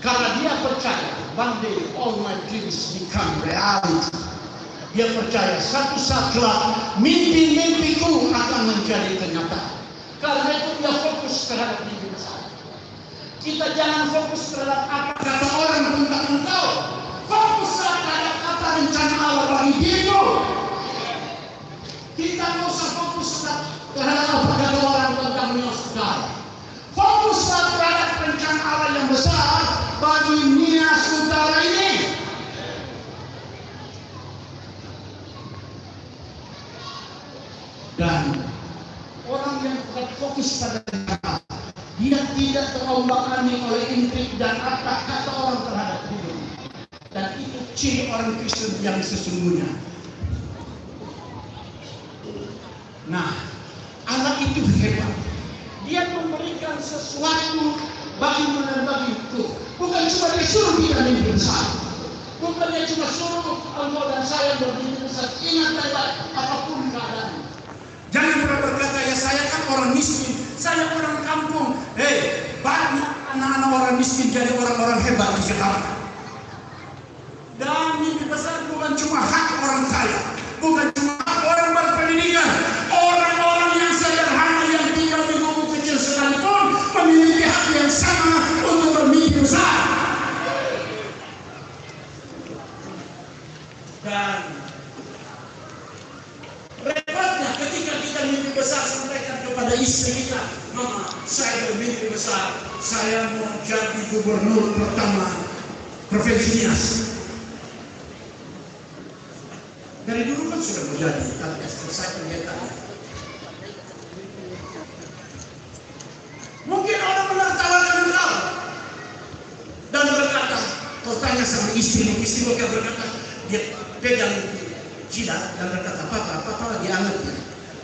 Karena dia percaya, one day all my dreams become reality. Dia percaya satu saat kelak mimpi-mimpiku akan menjadi kenyataan. Karena itu dia fokus terhadap mimpi besar. Kita jangan fokus terhadap apa kata orang tentang engkau. Fokus terhadap apa rencana Allah bagi dirimu. Kita tidak usah fokus terhadap apa kata orang tentang dunia sekarang. Fokus terhadap rencana Allah yang besar bagi Nias Utara ini. Dan orang yang fokus pada rencana, dia tidak terombak-ambing oleh intrik dan apa kata orang terhadap hidup. Dan itu ciri orang Kristen yang sesungguhnya. Nah, Allah itu hebat. Dia memberikan sesuatu bagimu dan bagiku. Bukan cuma dia suruh kita mimpi besar. Bukan dia cuma suruh engkau dan saya bermimpi besar. Ingat baik-baik apapun keadaan. Jangan pernah berkata, ya saya kan orang miskin, saya orang kampung. Hei, banyak anak-anak orang miskin jadi orang-orang hebat di Jakarta. Dan mimpi besar bukan cuma hak orang kaya, bukan cuma hak orang berpendidikan. Orang-orang yang sederhana yang tinggal di gubuk kecil sekalipun memiliki hak yang sama untuk bermimpi besar. Dan repotnya ketika kita mimpi besar, sampaikan kepada istri kita, Mama, saya bermimpi besar, saya mau jadi gubernur pertama Provinsi Nias. Dari dulu kan sudah mau jadi, tapi selesai pendidikan. Mungkin orang menertawakan engkau dan berkata, kau tanya sama istri mereka berkata, dia pegang jidat dan berkata, Papa lagi anget ya.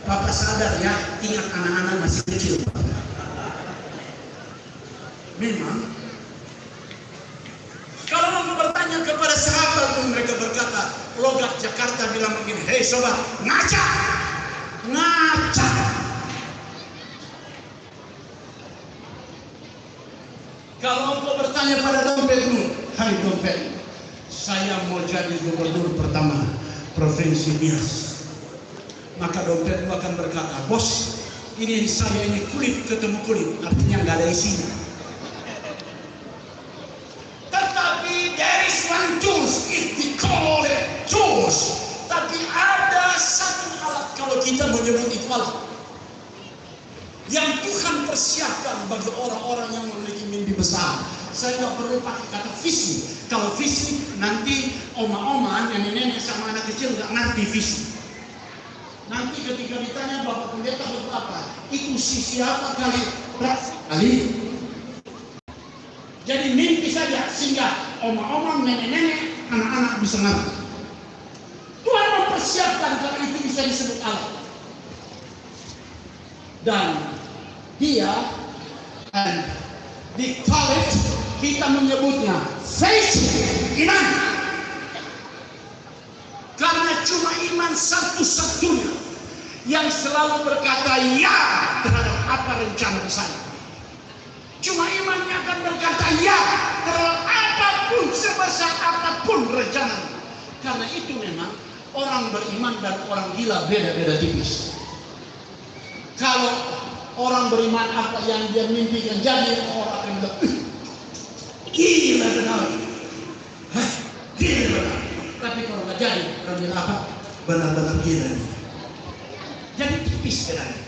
Papa sadar ya, ingat anak-anak masih kecil. Memang, kalau mau bertanya kepada sahabat pun mereka berkata, logat Jakarta bilang begini, hei sobat, ngaca. Kalau engkau bertanya pada dompetmu, hai dompet, saya mau jadi gubernur pertama Provinsi Nias. Maka dompetmu akan berkata, bos, ini saya ini kulit ketemu kulit, artinya nggak ada isinya. Tetapi there is one tools, it we call it tools. Tapi ada satu alat kalau kita menyebut itu alat yang Tuhan persiapkan bagi orang-orang yang memiliki mimpi besar. Saya nggak perlu pakai kata visi. Kalau visi nanti oma-oma, nenek-nenek sama anak kecil nggak ngerti visi. Nanti ketika ditanya Bapak Pendeta berapa, itu siapa kali? Jadi mimpi saja sehingga oma-oma, nenek-nenek, anak-anak bisa ngerti. Tuhan mempersiapkan karena itu bisa disebut Allah. Dan dia, and we call it, kita menyebutnya faith, iman. Karena cuma iman satu-satunya yang selalu berkata ya terhadap apa rencana besar. Cuma imannya akan berkata ya terhadap apapun, sebesar apapun rencana. Karena itu memang orang beriman dan orang gila beda-beda tipis. Kalau orang beriman apa yang dia mimpikan jadi, orang akan bilang, gila benar. Gila benar. Tapi kalau nggak jadi, orang bilang apa? Benar-benar gila. Jadi tipis bedanya.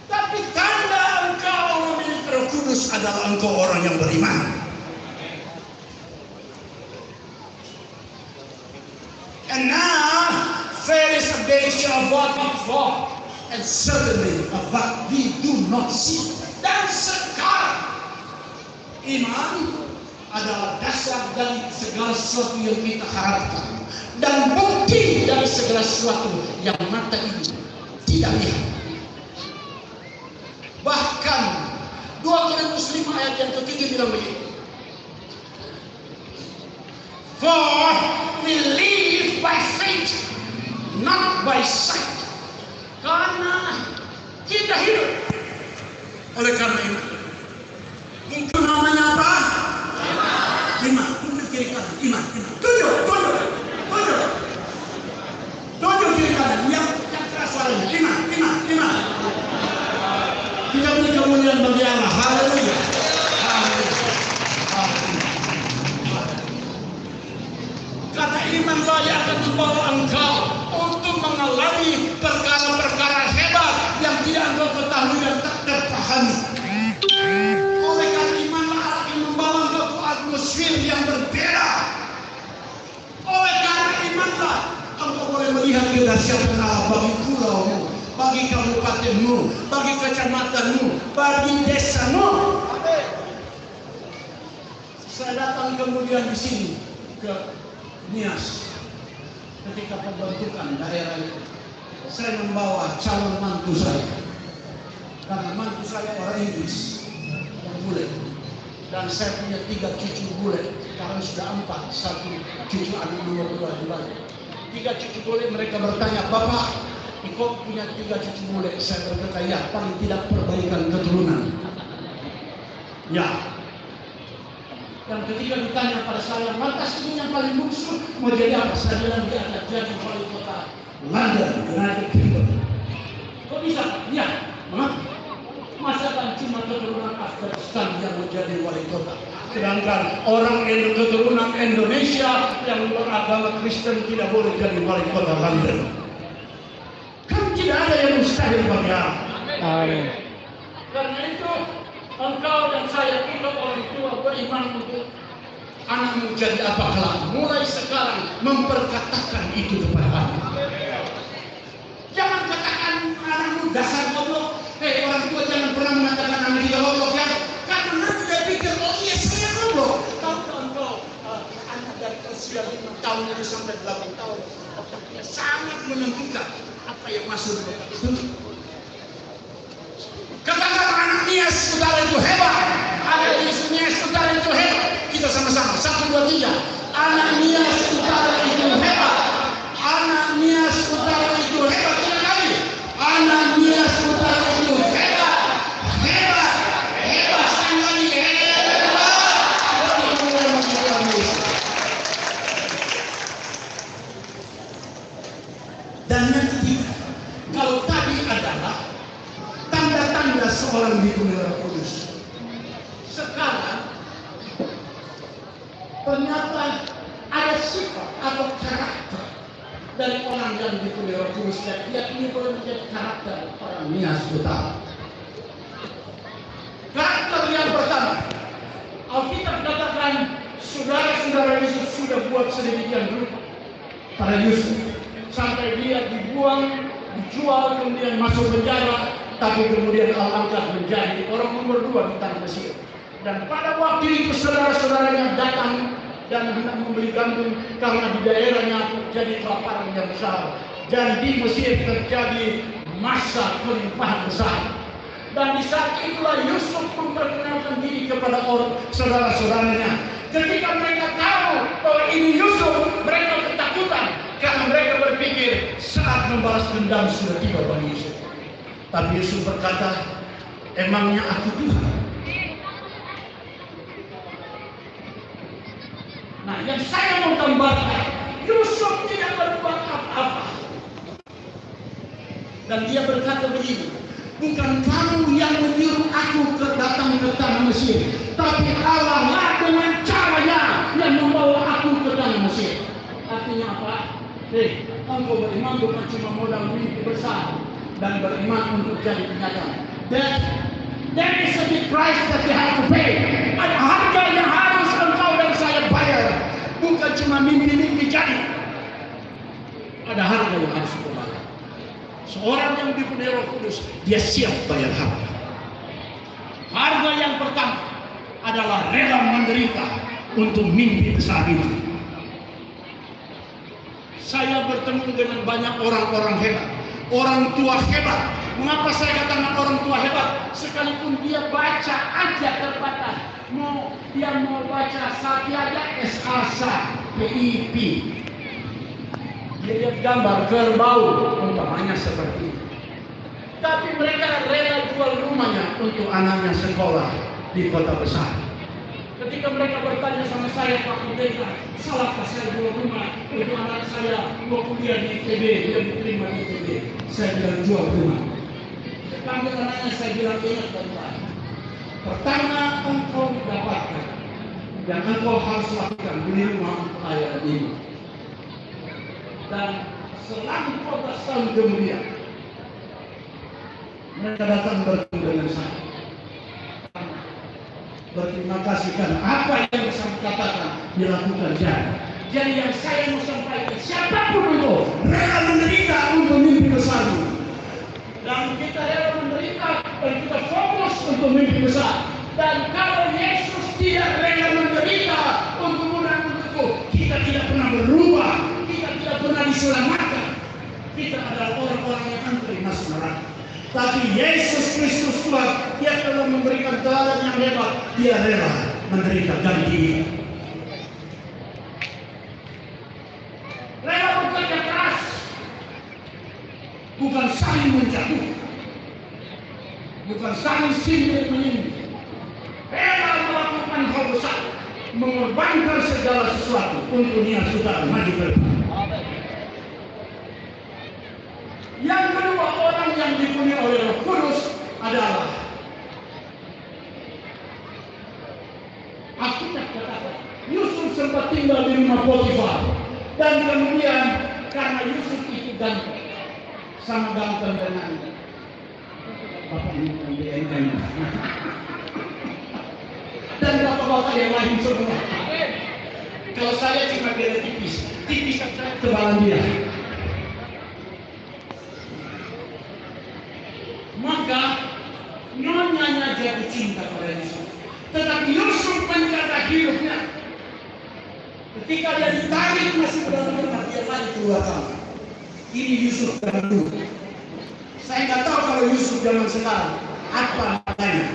Tapi tanda engkau memiliki Roh Kudus adalah engkau orang yang beriman. And now, faith is a based of what we thought, and certainly of what we do not see. Dan sekarang, iman adalah dasar dari segala sesuatu yang kita harapkan, dan bukti dari segala sesuatu yang mata ini tidak lihat. Bahkan 2 Korintus 5 ayat yang ke-7 bilang begini. For we live by faith, not by sight. Karena kita hidup oleh karena itu. Itu namanya apa? Iman. Tunjuk kiri kanan. Iman. Tunjuk kiri kanan. Yang keras suaranya. Iman. Kita beri kemuliaan bagi Allah. Haleluya. Kata iman saja akan membawa engkau untuk mengalami perkara-perkara hebat yang tidak engkau ketahui dan tak terpahami. Oleh karena imanlah akan membawa engkau ke atmosfer yang berbeda. Oleh karena imanlah engkau boleh melihat kedahsyatan Allah bagi pulaumu, bagi kabupatenmu, bagi kecamatanmu, bagi desamu. Saya datang kemudian di sini ke Nias ketika pembentukan daerah itu. Saya membawa calon mantu saya, karena mantu saya orang Inggris yang bule, dan saya punya 3 cucu bule. Sekarang sudah 4, 1 cucu anak nomor 2 di Bali. 3 cucu bule. Mereka bertanya, Bapak, kok punya 3 cucu bule? Saya berkata, ya, paling tidak perbaikan keturunan. Ya. Dan ketika ditanya pada saya, lantas ini yang paling bungsu mau jadi apa? Saya bilang dia akan jadi wali kota London, United Kingdom. Kok bisa? Ya, masa kan cuma keturunan Afghanistan yang menjadi wali kota. Sedangkan orang keturunan Indonesia yang beragama Kristen tidak boleh jadi wali kota London. Kan tidak ada yang mustahil bagi Allah. Amin. Karena itu engkau dan saya, kita orang tua beriman untuk anakmu jadi apa kelak. Mulai sekarang memperkatakan itu kepada anak. Jangan katakan anakmu dasar goblok. Orang tua jangan pernah mengatakan anak kita goblok ya. Karena nanti dia pikir, oh iya saya goblok. Tahukah engkau anak dari usia 5 tahun itu sampai 8 tahun otaknya sangat menentukan apa yang masuk ke otak itu. Katakan anak Nias saudara itu hebat. Anak Nias saudara itu hebat. Kita sama-sama 1, 2, 3. Anak Nias saudara itu hebat. Anak Nias saudara itu hebat. Tiga kali. Anak Nias saudara itu hebat. Hebat. Sekali lagi hebat. Dan yang ketiga, kalau tadi adalah tanda-tanda seorang dipenuhi Roh Kudus. Sekarang ternyata ada sifat atau karakter dari orang yang dipenuhi Roh Kudus, dan dia ini boleh menjadi karakter orang Nias Utara. Karakter yang pertama, Alkitab katakan saudara-saudara Yusuf sudah buat sedemikian rupa pada Yusuf sampai dia dibuang, dijual, kemudian masuk penjara. Tapi kemudian Allah angkat menjadi orang nomor 2 di tanah Mesir. Dan pada waktu itu saudara-saudaranya datang dan hendak membeli gandum karena di daerahnya terjadi kelaparan yang besar. Dan di Mesir terjadi masa kelimpahan besar. Dan di saat itulah Yusuf memperkenalkan diri kepada saudara-saudaranya. Ketika mereka tahu bahwa ini Yusuf, mereka ketakutan karena mereka berpikir saat membalas dendam sudah tiba bagi Yusuf. Tapi Yusuf berkata, emangnya aku Tuhan? Nah, yang saya mau gambarkan, Yusuf tidak berbuat apa-apa. Dan dia berkata begini, bukan kamu yang menyuruh aku datang ke tanah Mesir, tapi Allah lah dengan caranya yang membawa aku ke tanah Mesir. Artinya apa? Engkau beriman bukan cuma modal mimpi besar dan beriman untuk jadi kenyataan. There is a big price that you have to pay. Ada harga yang harus engkau dan saya bayar. Bukan cuma mimpi-mimpi jadi. Ada harga yang harus kita bayar. Seorang yang dipenuhi Roh Kudus, dia siap bayar harga. Harga yang pertama adalah rela menderita untuk mimpi besar itu. Saya bertemu dengan banyak orang-orang hebat, orang tua hebat. Mengapa saya katakan orang tua hebat? Sekalipun dia baca aja terbatas, dia mau baca saja SASA, PIP. Dia lihat gambar kerbau, umpamanya seperti itu. Tapi mereka rela jual rumahnya untuk anaknya sekolah di kota besar. Ketika mereka bertanya sama saya, Pak Pendeta, salahkah saya jual rumah untuk anak saya mau kuliah di ITB, dia diterima di ITB? Saya bilang jual rumah. Saya panggil anaknya, saya bilang ingat baik-baik. Pertama, engkau dapatkan dan engkau harus lakukan beli rumah ayah ini. Dan selang 14 tahun kemudian mereka datang bertemu dengan saya. Berterima kasih karena apa yang saya katakan dilakukan jadi yang saya mau sampaikan, siapapun itu rela menderita untuk mimpi besar itu. Dan kita rela menderita dan kita fokus untuk mimpi besar. Dan kalau Yesus tidak rela menderita untuk menanggung itu, kita tidak pernah berubah, kita tidak pernah diselamatkan. Kita adalah orang-orang yang antri masuk neraka. Tapi Yesus Kristus Tuhan, dia telah memberikan teladan yang hebat. Dia rela menderita ganti dia. Rela bekerja keras, bukan saling menjatuhkan, bukan saling sindir menyindir. Rela melakukan hal besar, mengorbankan segala sesuatu untuk niat saudara maju ke depan. Yang kedua, orang yang dipenuhi oleh Roh Kudus adalah Alkitab katakan Yusuf sempat tinggal di rumah Potifar, dan kemudian karena Yusuf itu ganteng, sama ganteng dengan bapak ini dan bapak-bapak yang lain semua. Kalau saya cuma beda tipis saya tebalan dia. Maka nyonyanya jatuh cinta pada Yusuf. Tetapi Yusuf menjaga hidupnya. Ketika dia ditarik masih benar-benar dia lari keluar kamar. Ini Yusuf zaman dulu. Saya nggak tahu kalau Yusuf zaman sekarang apa namanya.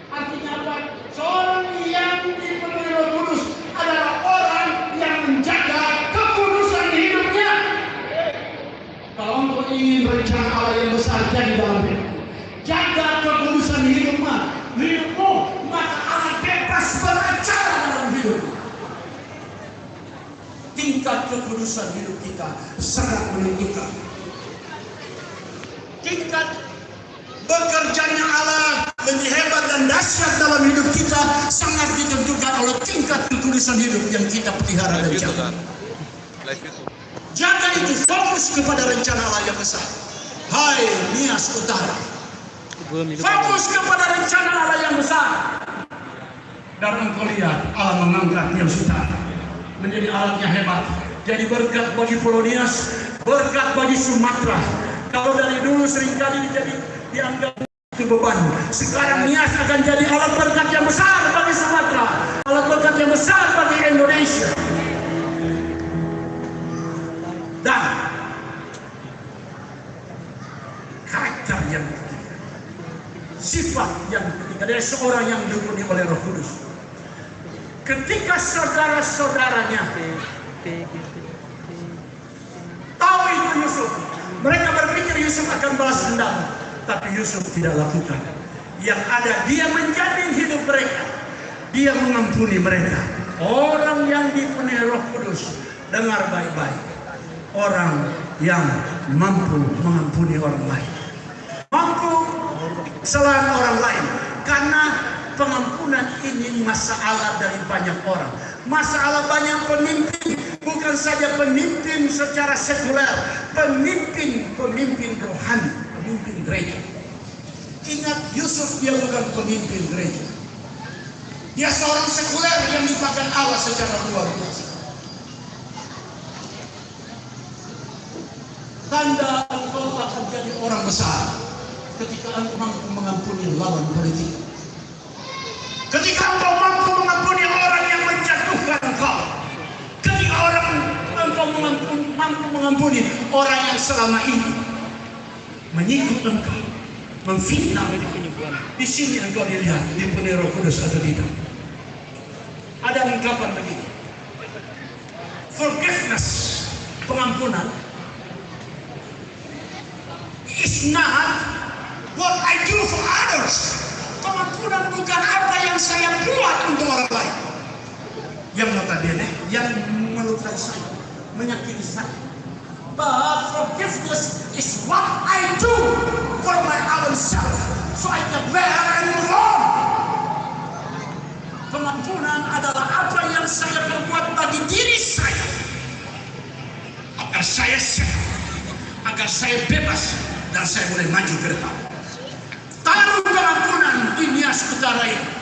Artinya apa? Seorang yang dipenuhi Roh Kudus adalah orang yang menjaga kekudusan hidupnya. Kalau engkau ingin rencana Allah yang besar jadi dalam hidupmu, jaga kekudusan hidupmu, maka Allah bebas beracara dalam hidupmu. Tingkat kekudusan hidup kita sangat menentukan. Tingkat bekerjanya Allah lebih hebat dan dahsyat dalam hidup kita sangat ditentukan oleh tingkat kekudusan hidup yang kita pelihara dan jaga. Jaga itu, fokus kepada rencana Allah yang besar. Hai Nias Utara, fokus kepada rencana Allah yang besar. Dan engkau lihat Allah mengangkat Nias Utara menjadi alatnya hebat. Jadi berkat bagi Pulau Nias, berkat bagi Sumatera. Kalau dari dulu seringkali dianggap itu beban. Sekarang Nias akan jadi alat berkat yang besar bagi Sumatera, alat berkat yang besar bagi Indonesia. Dan karakter yang ketiga, sifat yang ketiga dari seorang yang dipenuhi oleh Roh Kudus. Ketika saudara-saudaranya tahu itu Yusuf, mereka berpikir Yusuf akan balas dendam, tapi Yusuf tidak lakukan. Yang ada, dia menjamin hidup mereka, dia mengampuni mereka. Orang yang dipenuhi Roh Kudus, dengar baik-baik, orang yang mampu mengampuni orang lain, mampu selain orang lain, karena pengampunan ini masalah dari banyak orang. Masalah banyak pemimpin, bukan saja pemimpin secara sekuler, pemimpin rohani, pemimpin gereja. Ingat, Yusuf dia bukan pemimpin gereja. Dia seorang sekuler yang dipakai Allah secara luar biasa. Tanda engkau akan jadi orang besar ketika engkau mampu mengampuni lawan politik. Ketika engkau mampu mengampuni orang yang menjatuhkan engkau. Ketika engkau mampu mengampuni orang yang selama ini menyikut engkau, memfitnah. Di sini engkau dilihat dipenuhi Roh Kudus atau tidak. Ada ungkapan begini, forgiveness, pengampunan, is not what I do for others. Pengampunan bukan apa yang saya buat untuk orang lain, yang notabene yang melukai saya, menyakiti saya. But forgiveness is what I do for my own self, so I can bear and move on. Pengampunan adalah apa yang saya perbuat bagi diri saya, agar saya sehat, agar saya bebas, dan saya boleh maju ke depan. Taruh pengampunan di Nias Utara ini.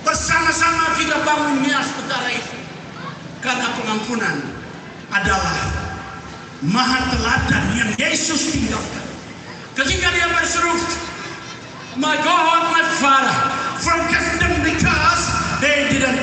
Bersama-sama kita bangun Nias Utara itu. Karena pengampunan adalah maha teladan yang Yesus tinggalkan. Ketika dia berseru, My God, my Father, forgive them because they didn't